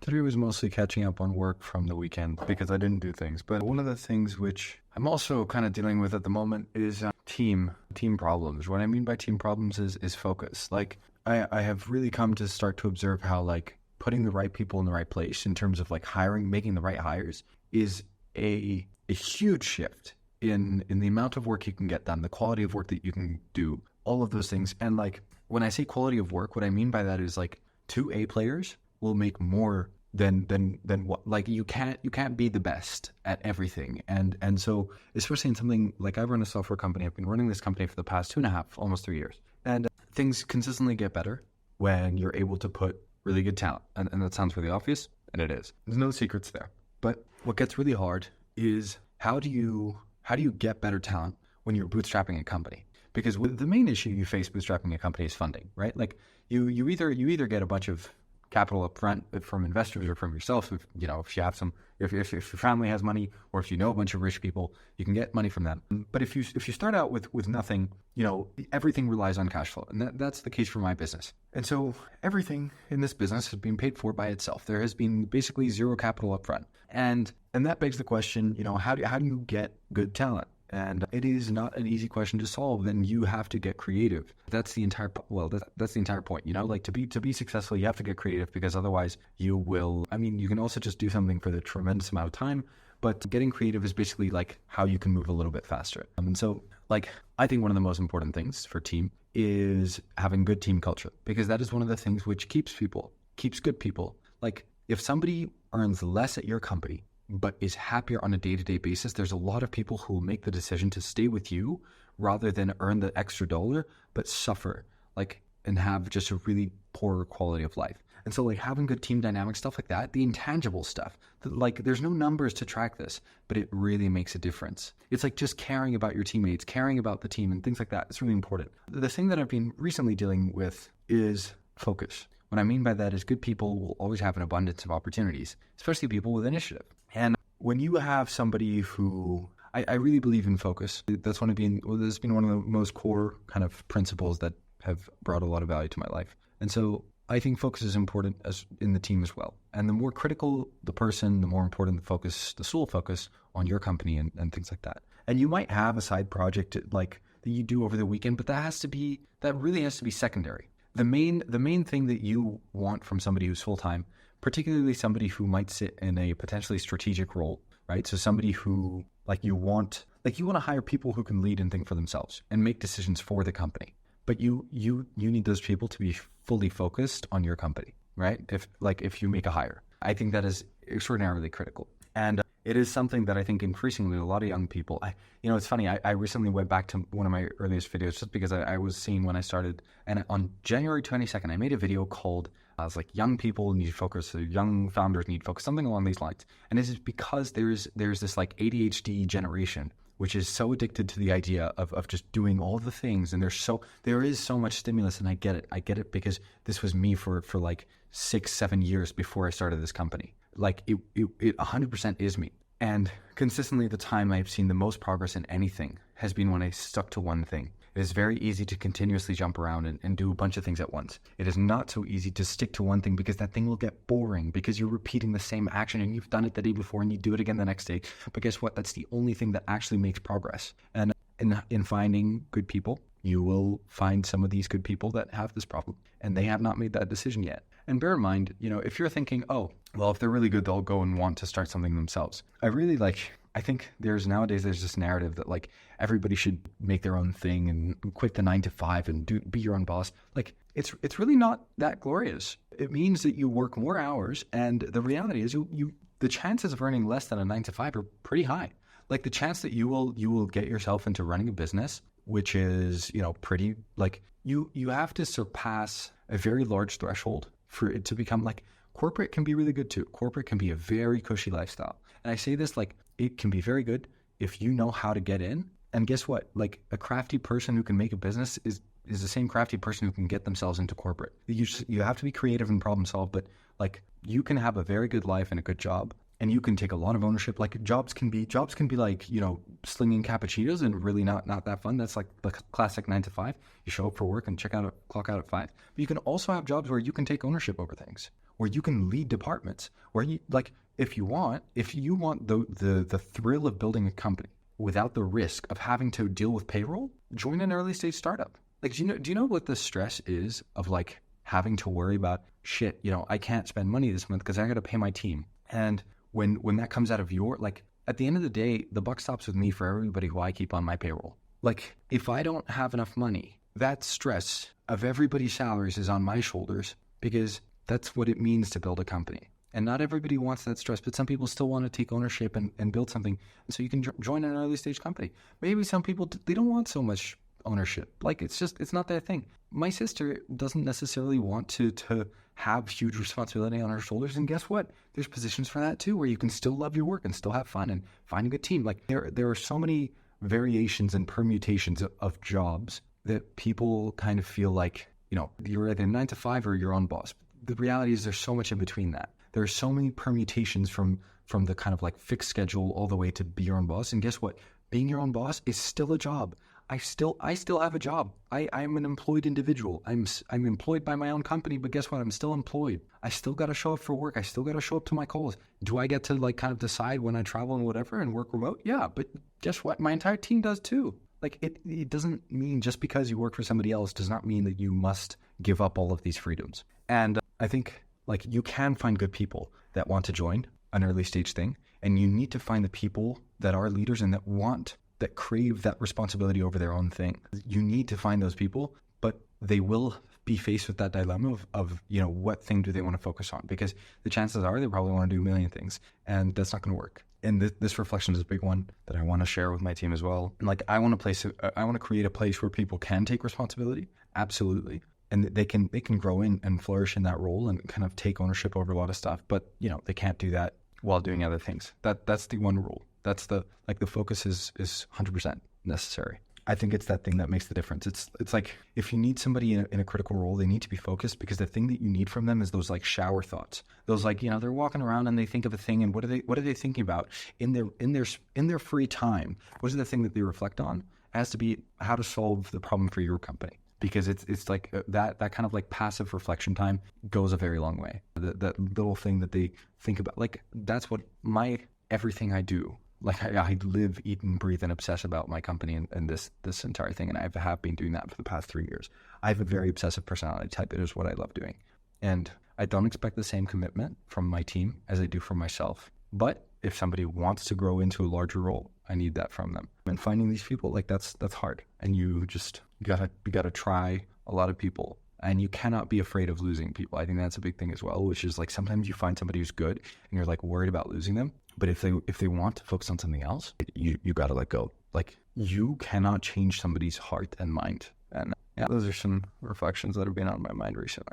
Today was mostly catching up on work from the weekend because I didn't do things. But one of the things which I'm also kind of dealing with at the moment is team problems. What I mean by team problems is focus. Like I have really come to start to observe how like putting the right people in the right place in terms of like hiring, making the right hires is a huge shift in the amount of work you can get done, the quality of work that you can do, all of those things. And like when I say quality of work, what I mean by that is like 2 A players will make more than what, like you can't be the best at everything. And so especially in something like I run a software company. I've been running this company for the past 2.5, almost 3 years. And things consistently get better when you're able to put really good talent. And that sounds really obvious, and it is. There's no secrets there. But what gets really hard is how do you get better talent when you're bootstrapping a company? Because the main issue you face bootstrapping a company is funding, right? Like you either get a bunch of capital up front from investors or from yourself. If you have if your family has money, or if you know a bunch of rich people, you can get money from them. But if you start out with nothing, everything relies on cash flow, and that's the case for my business. And so everything in this business has been paid for by itself. There has been basically zero capital up front, and that begs the question, how do you get good talent? And it is not an easy question to solve. Then you have to get creative. That's the entire that's the entire point. Like to be successful, you have to get creative, because otherwise you will. I mean, you can also just do something for the tremendous amount of time, but getting creative is basically like how you can move a little bit faster. And so, like, I think one of the most important things for team is having good team culture, because that is one of the things which keeps good people. Like, if somebody earns less at your company but is happier on a day-to-day basis, there's a lot of people who will make the decision to stay with you rather than earn the extra dollar but suffer, like, and have just a really poor quality of life. And so, like, having good team dynamics, stuff like that, the intangible stuff, like, there's no numbers to track this, but it really makes a difference. It's like just caring about your teammates, caring about the team, and things like that. It's really important. The thing that I've been recently dealing with is focus. What I mean by that is good people will always have an abundance of opportunities, especially people with initiative. And when you have somebody who, I really believe in focus. That's this has been one of the most core kind of principles that have brought a lot of value to my life. And so I think focus is important as in the team as well. And the more critical the person, the more important the sole focus on your company and things like that. And you might have a side project like that you do over the weekend, but that really has to be secondary. The main thing that you want from somebody who's full-time, particularly somebody who might sit in a potentially strategic role, right? So somebody who you want to hire people who can lead and think for themselves and make decisions for the company. But you need those people to be fully focused on your company, right? If you make a hire, I think that is extraordinarily critical. And it is something that I think increasingly a lot of young people, it's funny, I recently went back to one of my earliest videos just because I was seeing when I started, and on January 22nd, I made a video called, I was like, young people need focus, young founders need focus, something along these lines. And this is because there's this like ADHD generation, which is so addicted to the idea of just doing all the things. And there is so much stimulus, and I get it because this was me for like 6-7 years before I started this company. Like it 100% is me. And consistently the time I've seen the most progress in anything has been when I stuck to one thing. It is very easy to continuously jump around and do a bunch of things at once. It is not so easy to stick to one thing, because that thing will get boring because you're repeating the same action and you've done it the day before and you do it again the next day. But guess what? That's the only thing that actually makes progress. And in finding good people, you will find some of these good people that have this problem and they have not made that decision yet. And bear in mind, if you're thinking, oh, well, if they're really good, they'll go and want to start something themselves. I think nowadays there's this narrative that like everybody should make their own thing and quit the 9-to-5 and be your own boss. Like it's really not that glorious. It means that you work more hours, and the reality is the chances of earning less than a 9-to-5 are pretty high. Like the chance that you will get yourself into running a business, which is, pretty, like you have to surpass a very large threshold for it to become like corporate can be really good too. Corporate can be a very cushy lifestyle. And I say this like it can be very good if you know how to get in. And guess what? Like a crafty person who can make a business is the same crafty person who can get themselves into corporate. You have to be creative and problem solve, but like you can have a very good life and a good job. And you can take a lot of ownership. Like jobs can be like, slinging cappuccinos and really not that fun. That's like the classic 9-to-5. You show up for work and clock out at 5. But you can also have jobs where you can take ownership over things, where you can lead departments, where you like, if you want the thrill of building a company without the risk of having to deal with payroll, join an early stage startup. Like, do you know what the stress is of like having to worry about shit, I can't spend money this month because I got to pay my team. And when that comes out of your, like, at the end of the day, the buck stops with me for everybody who I keep on my payroll. Like, if I don't have enough money, that stress of everybody's salaries is on my shoulders, because that's what it means to build a company. And not everybody wants that stress, but some people still want to take ownership and build something. And so you can join an early stage company. Maybe some people, they don't want so much ownership. Like, it's not their thing. My sister doesn't necessarily want to have huge responsibility on her shoulders. And guess what? There's positions for that too, where you can still love your work and still have fun and find a good team. Like, there are so many variations and permutations of jobs that people kind of feel like, you're either 9 to 5 or your own boss. The reality is there's so much in between that. There are so many permutations from the kind of like fixed schedule all the way to be your own boss. And guess what? Being your own boss is still a job. I still have a job. I'm an employed individual. I'm employed by my own company, but guess what? I'm still employed. I still got to show up for work. I still got to show up to my calls. Do I get to like kind of decide when I travel and whatever and work remote? Yeah, but guess what? My entire team does too. Like, it doesn't mean just because you work for somebody else does not mean that you must give up all of these freedoms. And I think like you can find good people that want to join an early stage thing, and you need to find the people that are leaders and that crave that responsibility over their own thing. You need to find those people, but they will be faced with that dilemma of what thing do they want to focus on? Because the chances are they probably want to do a million things, and that's not going to work. And this reflection is a big one that I want to share with my team as well. And like, I want to create a place where people can take responsibility, absolutely, and they can grow in and flourish in that role and kind of take ownership over a lot of stuff. But they can't do that while doing other things. That's the one rule. That's the focus is 100% necessary. I think it's that thing that makes the difference. It's like, if you need somebody in a critical role, they need to be focused, because the thing that you need from them is those like shower thoughts. Those like, they're walking around and they think of a thing, and what are they thinking about in their free time? What is the thing that they reflect on? It has to be how to solve the problem for your company, because it's like that kind of like passive reflection time goes a very long way. That little thing that they think about, like, that's what everything I do. Like, I live, eat, and breathe and obsess about my company and this entire thing. And I have been doing that for the past 3 years. I have a very obsessive personality type. It is what I love doing. And I don't expect the same commitment from my team as I do from myself. But if somebody wants to grow into a larger role, I need that from them. And finding these people, like, that's hard. And you gotta try a lot of people. And you cannot be afraid of losing people. I think that's a big thing as well, which is like, sometimes you find somebody who's good and you're like worried about losing them. But if they want to focus on something else, you got to let go. Like, you cannot change somebody's heart and mind. And yeah, those are some reflections that have been on my mind recently.